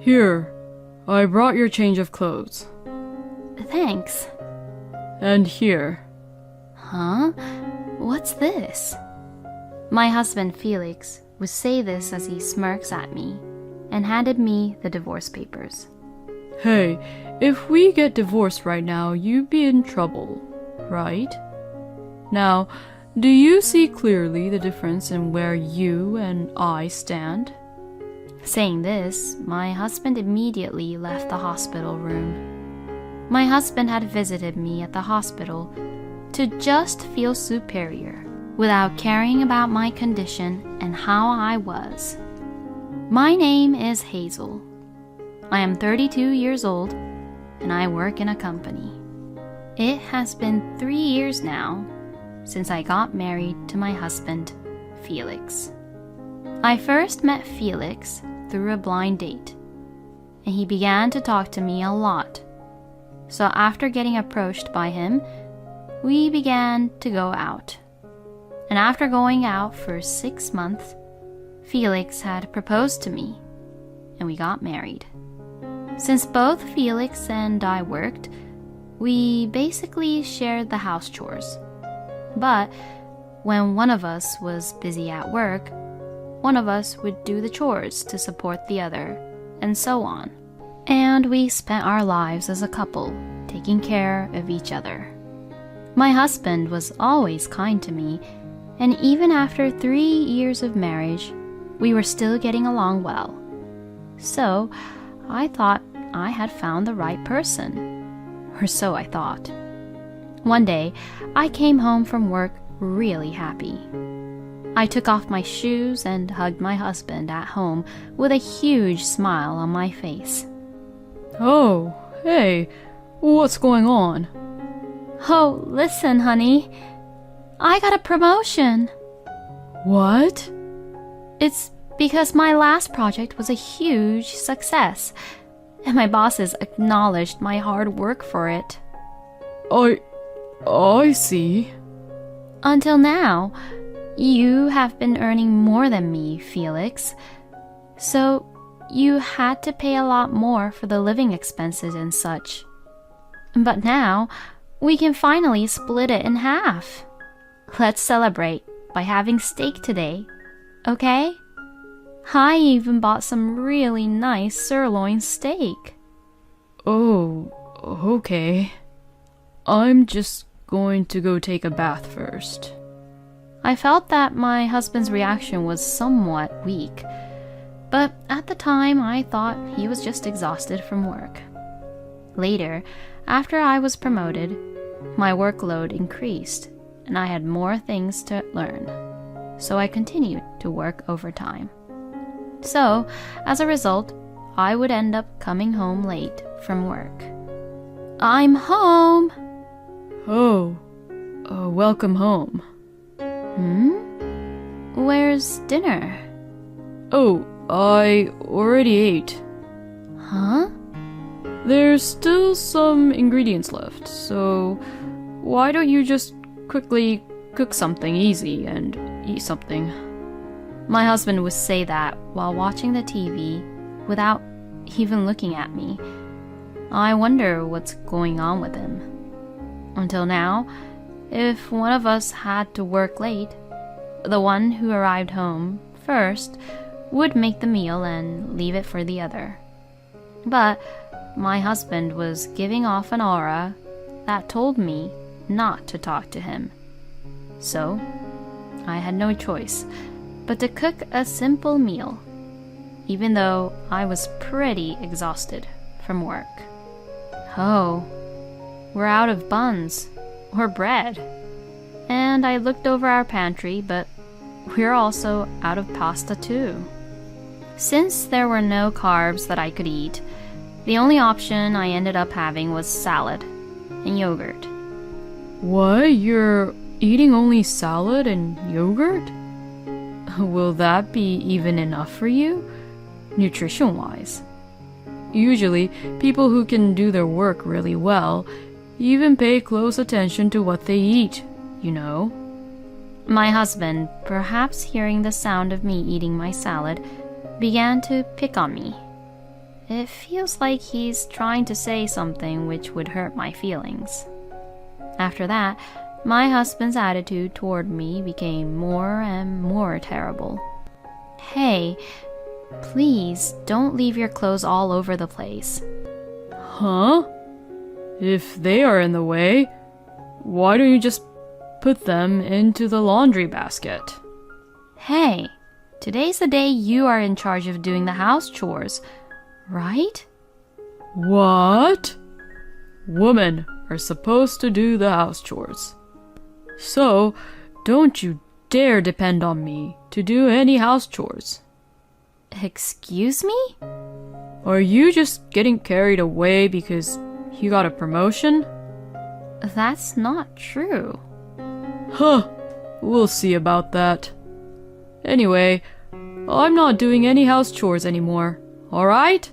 Here, I brought your change of clothes. Thanks. And here. Huh? What's this? My husband Felix would say this as he smirks at me and handed me the divorce papers. Hey, if we get divorced right now, you'd be in trouble, right? Now, do you see clearly the difference in where you and I stand? Saying this, my husband immediately left the hospital room. My husband had visited me at the hospital to just feel superior without caring about my condition and how I was. My name is Hazel. I am 32 years old and I work in a company. It has been 3 years now since I got married to my husband, Felix. I first met Felix through a blind date, and he began to talk to me a lot. So after getting approached by him, we began to go out. And after going out for 6 months, Felix had proposed to me, and we got married. Since both Felix and I worked, we basically shared the house chores. But when one of us was busy at work, one of us would do the chores to support the other, and so on. And we spent our lives as a couple, taking care of each other. My husband was always kind to me, and even after 3 years of marriage, we were still getting along well. So I thought I had found the right person, or so I thought. One day, I came home from work really happy. I took off my shoes and hugged my husband at home with a huge smile on my face. Oh, hey, what's going on? Oh, listen, honey. I got a promotion. What? It's because my last project was a huge success, and my bosses acknowledged my hard work for it. I see. Until now, you have been earning more than me, Felix. So you had to pay a lot more for the living expenses and such. But now, we can finally split it in half. Let's celebrate by having steak today, okay? I even bought some really nice sirloin steak. Oh, okay. I'm just going to go take a bath first. I felt that my husband's reaction was somewhat weak, but at the time I thought he was just exhausted from work. Later, after I was promoted, my workload increased and I had more things to learn, so I continued to work overtime. So, as a result, I would end up coming home late from work. I'm home! Oh, welcome home. Where's dinner? Oh, I already ate. Huh? There's still some ingredients left, so why don't you just quickly cook something easy and eat something? My husband would say that while watching the TV without even looking at me. I wonder what's going on with him. Until now, if one of us had to work late, the one who arrived home first would make the meal and leave it for the other. But my husband was giving off an aura that told me not to talk to him. So I had no choice but to cook a simple meal, even though I was pretty exhausted from work. Oh, we're out of buns or bread. And I looked over our pantry, but we're also out of pasta too. Since there were no carbs that I could eat, the only option I ended up having was salad and yogurt. What? You're eating only salad and yogurt? Will that be even enough for you, nutrition-wise? Usually, people who can do their work really well even pay close attention to what they eat, you know. My husband, perhaps hearing the sound of me eating my salad, began to pick on me. it feels like he's trying to say something which would hurt my feelings. After that, my husband's attitude toward me became more and more terrible. Hey, please don't leave your clothes all over the place. Huh? If they are in the way, why don't you just put them into the laundry basket? Hey, today's the day you are in charge of doing the house chores, right? What? Women are supposed to do the house chores. So, don't you dare depend on me to do any house chores. Excuse me? Are you just getting carried away because you got a promotion? That's not true. Huh, we'll see about that. Anyway, I'm not doing any house chores anymore, alright?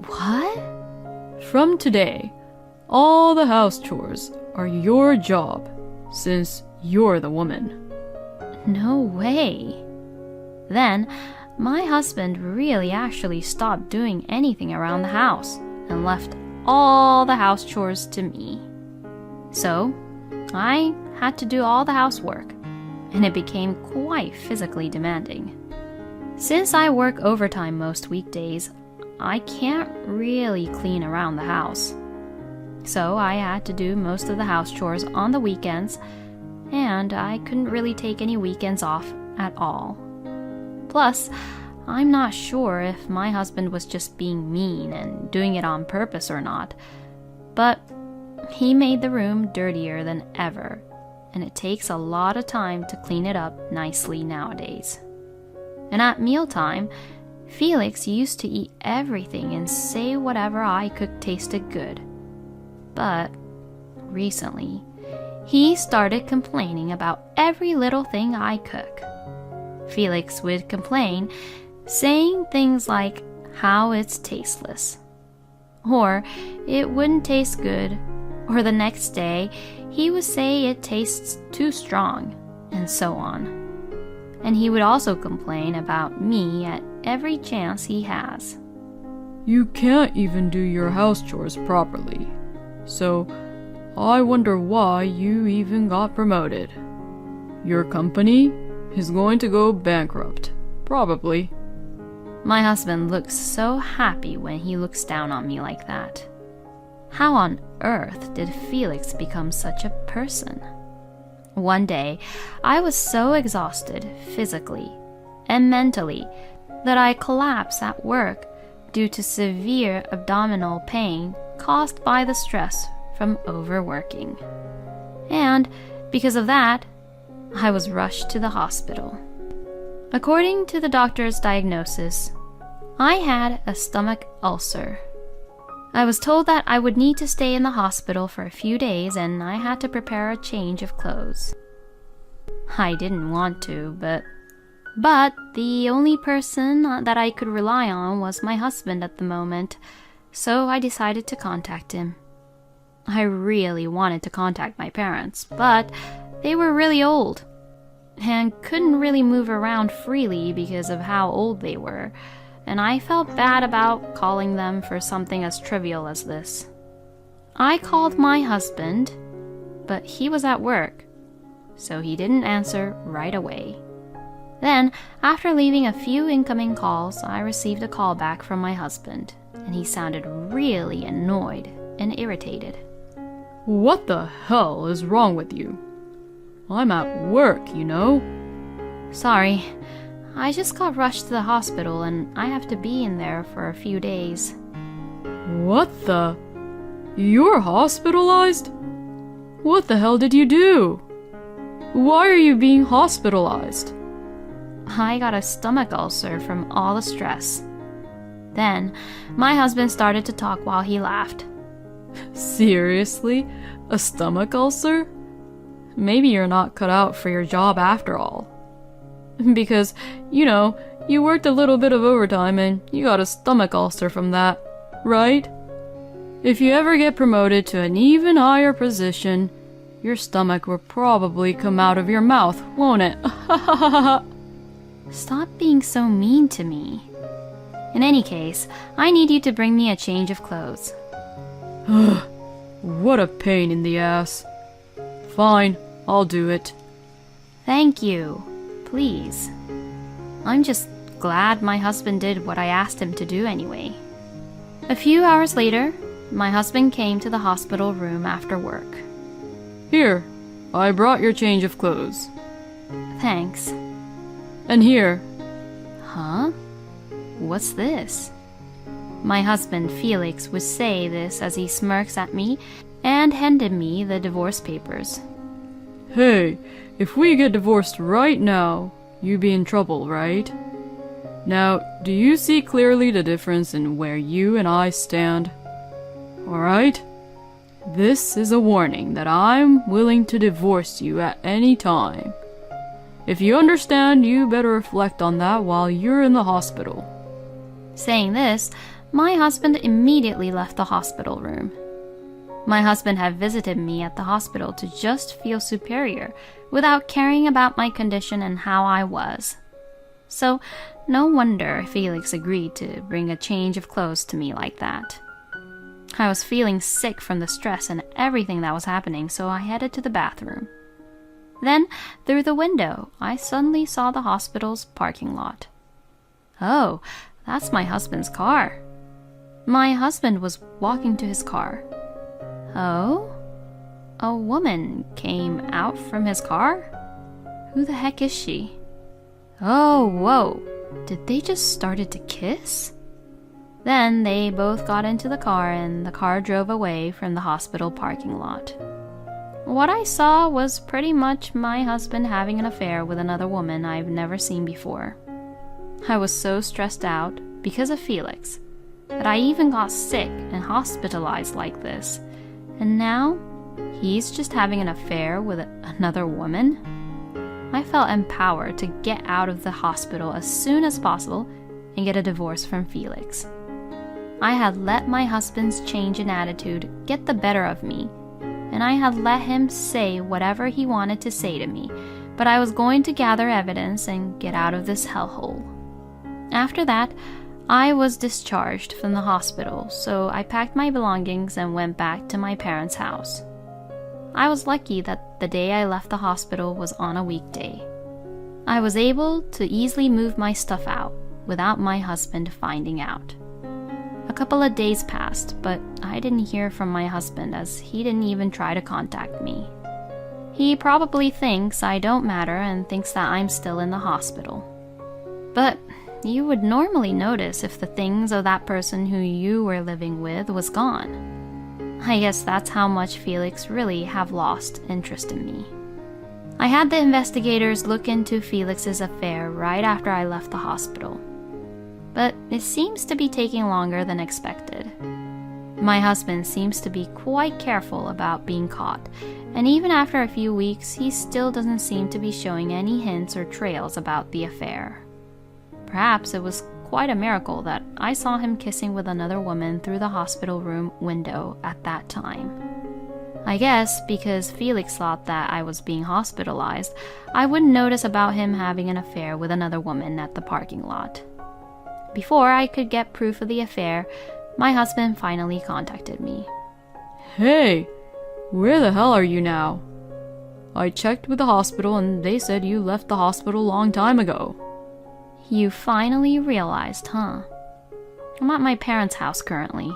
What? From today, all the house chores are your job, since you're the woman. No way. Then, my husband really actually stopped doing anything around the house and left all the house chores to me. So, I had to do all the housework, and it became quite physically demanding. Since I work overtime most weekdays, I can't really clean around the house. So I had to do most of the house chores on the weekends, and I couldn't really take any weekends off at all. Plus, I'm not sure if my husband was just being mean and doing it on purpose or not, but he made the room dirtier than ever, and it takes a lot of time to clean it up nicely nowadays. And at mealtime, Felix used to eat everything and say whatever I cooked tasted good. But recently, he started complaining about every little thing I cook. Felix would complain, saying things like how it's tasteless, or it wouldn't taste good, or the next day he would say it tastes too strong, and so on. And he would also complain about me at every chance he has. You can't even do your house chores properly, so I wonder why you even got promoted. Your company is going to go bankrupt, probably. My husband looks so happy when he looks down on me like that. How on earth did Felix become such a person? One day, I was so exhausted physically and mentally that I collapsed at work due to severe abdominal pain caused by the stress from overworking. And because of that, I was rushed to the hospital. According to the doctor's diagnosis, I had a stomach ulcer. I was told that I would need to stay in the hospital for a few days and I had to prepare a change of clothes. I didn't want to, but the only person that I could rely on was my husband at the moment, so I decided to contact him. I really wanted to contact my parents, but they were really old and couldn't really move around freely because of how old they were, and I felt bad about calling them for something as trivial as this. I called my husband, but he was at work, so he didn't answer right away. Then, after leaving a few incoming calls, I received a call back from my husband, and he sounded really annoyed and irritated. What the hell is wrong with you? I'm at work, you know. Sorry, I just got rushed to the hospital and I have to be in there for a few days. What the? You're hospitalized? What the hell did you do? Why are you being hospitalized? I got a stomach ulcer from all the stress. Then, my husband started to talk while he laughed. Seriously? A stomach ulcer? Maybe you're not cut out for your job after all. Because, you worked a little bit of overtime and you got a stomach ulcer from that, right? If you ever get promoted to an even higher position, your stomach will probably come out of your mouth, won't it? Stop being so mean to me. In any case, I need you to bring me a change of clothes. What a pain in the ass. Fine, I'll do it. Thank you. Please. I'm just glad my husband did what I asked him to do anyway. A few hours later, my husband came to the hospital room after work. Here, I brought your change of clothes. Thanks. And here. Huh? What's this? My husband Felix would say this as he smirks at me and handed me the divorce papers. Hey, if we get divorced right now, you'd be in trouble, right? Now, do you see clearly the difference in where you and I stand? Alright? This is a warning that I'm willing to divorce you at any time. If you understand, you better reflect on that while you're in the hospital. Saying this, my husband immediately left the hospital room. My husband had visited me at the hospital to just feel superior without caring about my condition and how I was. So, no wonder Felix agreed to bring a change of clothes to me like that. I was feeling sick from the stress and everything that was happening, so I headed to the bathroom. Then, through the window, I suddenly saw the hospital's parking lot. Oh, that's my husband's car. My husband was walking to his car. Oh? A woman came out from his car? Who the heck is she? Oh, whoa. Did they just started to kiss? Then they both got into the car and the car drove away from the hospital parking lot. What I saw was pretty much my husband having an affair with another woman I've never seen before. I was so stressed out because of Felix that I even got sick and hospitalized like this. And now he's just having an affair with another woman? I felt empowered to get out of the hospital as soon as possible and get a divorce from Felix. I had let my husband's change in attitude get the better of me, and I had let him say whatever he wanted to say to me, but I was going to gather evidence and get out of this hellhole. After that, I was discharged from the hospital, so I packed my belongings and went back to my parents' house. I was lucky that the day I left the hospital was on a weekday. I was able to easily move my stuff out without my husband finding out. A couple of days passed, but I didn't hear from my husband as he didn't even try to contact me. He probably thinks I don't matter and thinks that I'm still in the hospital. But you would normally notice if the things of that person who you were living with was gone. I guess that's how much Felix really have lost interest in me. I had the investigators look into Felix's affair right after I left the hospital. But it seems to be taking longer than expected. My husband seems to be quite careful about being caught, and even after a few weeks, he still doesn't seem to be showing any hints or trails about the affair. Perhaps it was quite a miracle that I saw him kissing with another woman through the hospital room window at that time. I guess because Felix thought that I was being hospitalized, I wouldn't notice about him having an affair with another woman at the parking lot. Before I could get proof of the affair, my husband finally contacted me. Hey, where the hell are you now? I checked with the hospital and they said you left the hospital a long time ago. You finally realized, huh? I'm at my parents' house currently,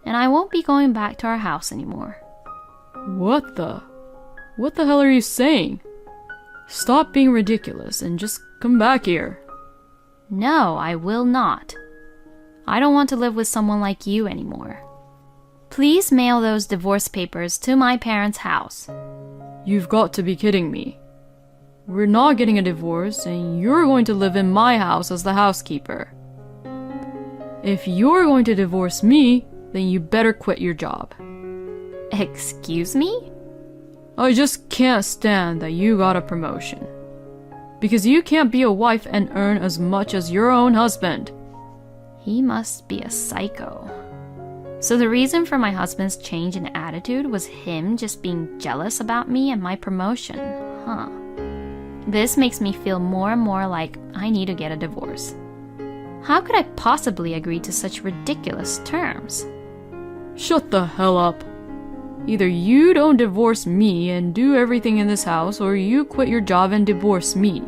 and I won't be going back to our house anymore. What the hell are you saying? Stop being ridiculous and just come back here. No, I will not. I don't want to live with someone like you anymore. Please mail those divorce papers to my parents' house. You've got to be kidding me. We're not getting a divorce, and you're going to live in my house as the housekeeper. If you're going to divorce me, then you better quit your job. Excuse me? I just can't stand that you got a promotion. Because you can't be a wife and earn as much as your own husband. He must be a psycho. So the reason for my husband's change in attitude was him just being jealous about me and my promotion, huh? This makes me feel more and more like I need to get a divorce. How could I possibly agree to such ridiculous terms? Shut the hell up. Either you don't divorce me and do everything in this house, or you quit your job and divorce me.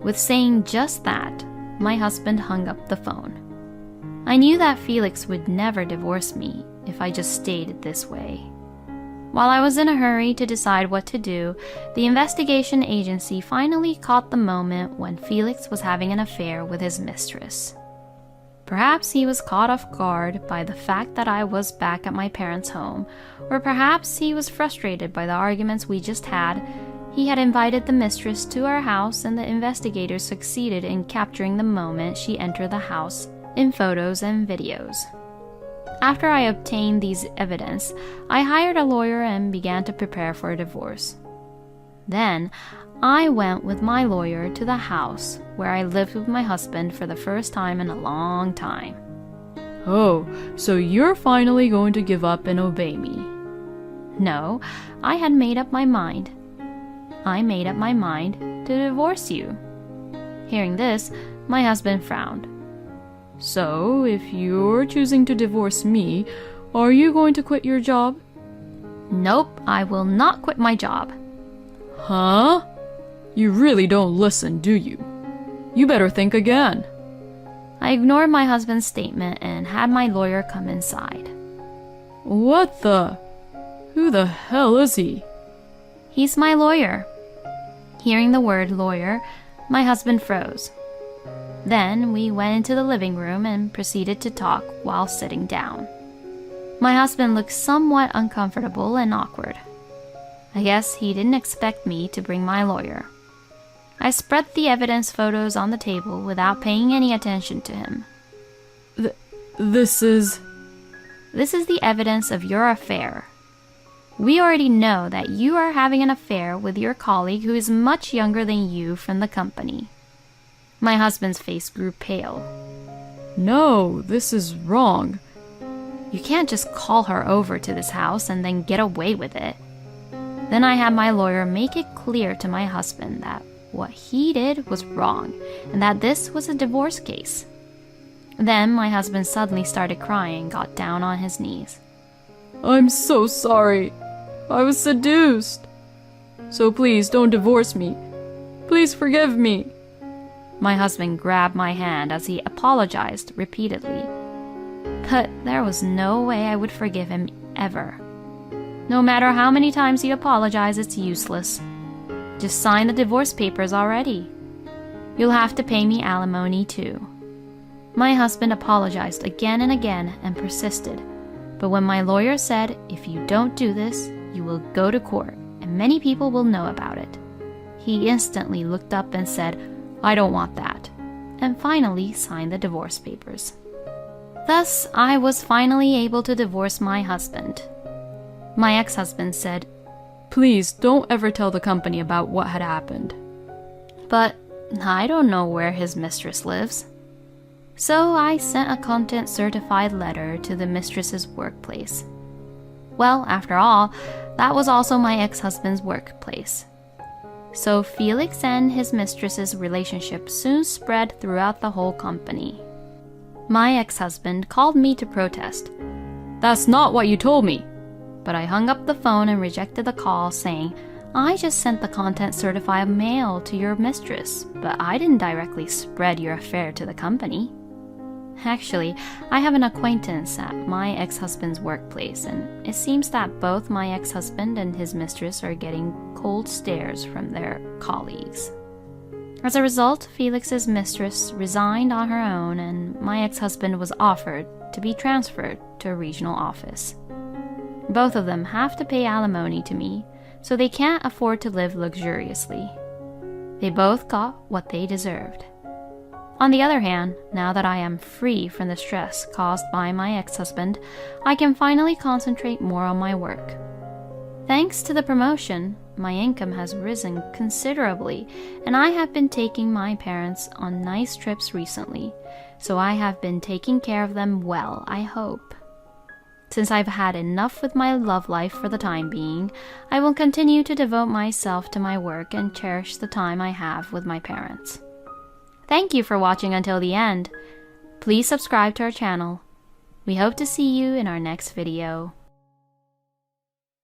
With saying just that, my husband hung up the phone. I knew that Felix would never divorce me if I just stayed this way. While I was in a hurry to decide what to do, the investigation agency finally caught the moment when Felix was having an affair with his mistress. Perhaps he was caught off guard by the fact that I was back at my parents' home, or perhaps he was frustrated by the arguments we just had. He had invited the mistress to our house, and the investigators succeeded in capturing the moment she entered the house in photos and videos. After I obtained these evidence, I hired a lawyer and began to prepare for a divorce. Then, I went with my lawyer to the house where I lived with my husband for the first time in a long time. Oh, so you're finally going to give up and obey me? No, I had made up my mind. I made up my mind to divorce you. Hearing this, my husband frowned. So, if you're choosing to divorce me, are you going to quit your job? Nope, I will not quit my job. Huh? You really don't listen, do you? You better think again. I ignored my husband's statement and had my lawyer come inside. What the? Who the hell is he? He's my lawyer. Hearing the word lawyer, my husband froze. Then we went into the living room and proceeded to talk while sitting down. My husband looked somewhat uncomfortable and awkward. I guess he didn't expect me to bring my lawyer. I spread the evidence photos on the table without paying any attention to him. This is the evidence of your affair. We already know that you are having an affair with your colleague who is much younger than you from the company. My husband's face grew pale. No, this is wrong. You can't just call her over to this house and then get away with it. Then I had my lawyer make it clear to my husband that what he did was wrong and that this was a divorce case. Then my husband suddenly started crying and got down on his knees. I'm so sorry. I was seduced. So please don't divorce me. Please forgive me. My husband grabbed my hand as he apologized repeatedly. But there was no way I would forgive him ever. No matter how many times you apologize, it's useless. Just sign the divorce papers already. You'll have to pay me alimony too. My husband apologized again and again and persisted. But when my lawyer said, if you don't do this, you will go to court and many people will know about it, he instantly looked up and said, I don't want that, and finally signed the divorce papers. Thus, I was finally able to divorce my husband. My ex-husband said, Please don't ever tell the company about what had happened. But I don't know where his mistress lives. So I sent a content-certified letter to the mistress's workplace. Well, after all, that was also my ex-husband's workplace. So Felix and his mistress's relationship soon spread throughout the whole company. My ex-husband called me to protest. That's not what you told me. But I hung up the phone and rejected the call, saying, I just sent the content-certified mail to your mistress, but I didn't directly spread your affair to the company. Actually, I have an acquaintance at my ex-husband's workplace, and it seems that both my ex-husband and his mistress are getting cold stares from their colleagues. As a result, Felix's mistress resigned on her own, and my ex-husband was offered to be transferred to a regional office. Both of them have to pay alimony to me, so they can't afford to live luxuriously. They both got what they deserved. On the other hand, now that I am free from the stress caused by my ex-husband, I can finally concentrate more on my work. Thanks to the promotion, my income has risen considerably, and I have been taking my parents on nice trips recently, so I have been taking care of them well, I hope. Since I've had enough with my love life for the time being, I will continue to devote myself to my work and cherish the time I have with my parents. Thank you for watching until the end. Please subscribe to our channel. We hope to see you in our next video.